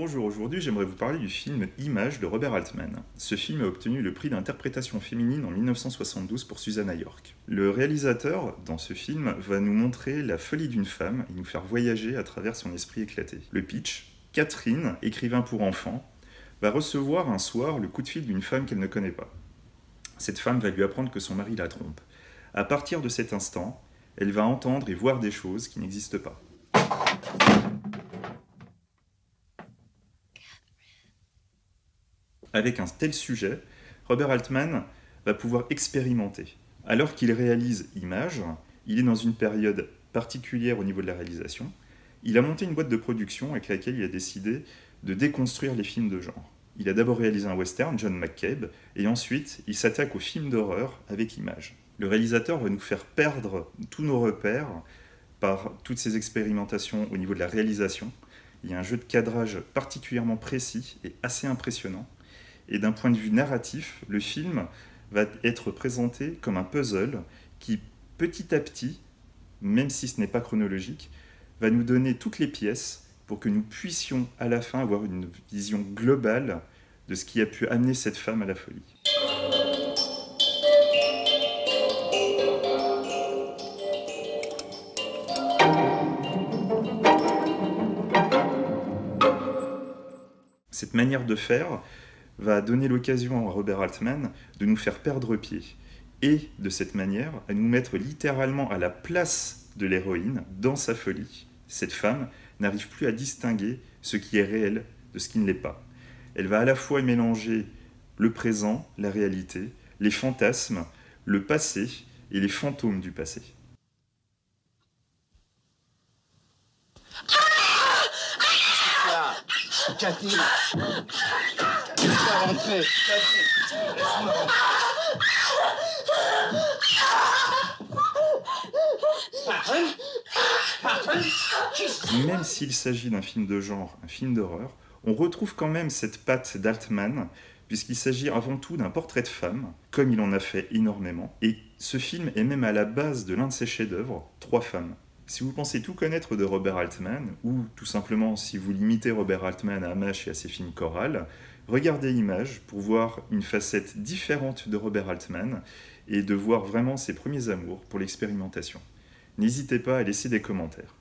Bonjour, aujourd'hui j'aimerais vous parler du film Images de Robert Altman. Ce film a obtenu le prix d'interprétation féminine en 1972 pour Susanna York. Le réalisateur, dans ce film, va nous montrer la folie d'une femme et nous faire voyager à travers son esprit éclaté. Le pitch: Catherine, écrivain pour enfants, va recevoir un soir le coup de fil d'une femme qu'elle ne connaît pas. Cette femme va lui apprendre que son mari la trompe. À partir de cet instant, elle va entendre et voir des choses qui n'existent pas. Avec un tel sujet, Robert Altman va pouvoir expérimenter. Alors qu'il réalise Images, il est dans une période particulière au niveau de la réalisation. Il a monté une boîte de production avec laquelle il a décidé de déconstruire les films de genre. Il a d'abord réalisé un western, John McCabe, et ensuite il s'attaque aux films d'horreur avec Images. Le réalisateur va nous faire perdre tous nos repères par toutes ces expérimentations au niveau de la réalisation. Il y a un jeu de cadrage particulièrement précis et assez impressionnant. Et d'un point de vue narratif, le film va être présenté comme un puzzle qui, petit à petit, même si ce n'est pas chronologique, va nous donner toutes les pièces pour que nous puissions à la fin avoir une vision globale de ce qui a pu amener cette femme à la folie. Cette manière de faire va donner l'occasion à Robert Altman de nous faire perdre pied. Et de cette manière, à nous mettre littéralement à la place de l'héroïne dans sa folie. Cette femme n'arrive plus à distinguer ce qui est réel de ce qui ne l'est pas. Elle va à la fois mélanger le présent, la réalité, les fantasmes, le passé et les fantômes du passé. Cathy, laisse-moi rentrer. Même s'il s'agit d'un film de genre, un film d'horreur, on retrouve quand même cette patte d'Altman, puisqu'il s'agit avant tout d'un portrait de femme, comme il en a fait énormément, et ce film est même à la base de l'un de ses chefs-d'œuvre, Trois femmes. Si vous pensez tout connaître de Robert Altman, ou tout simplement si vous limitez Robert Altman à Amash et à ses films chorales, regardez Images pour voir une facette différente de Robert Altman et de voir vraiment ses premiers amours pour l'expérimentation. N'hésitez pas à laisser des commentaires.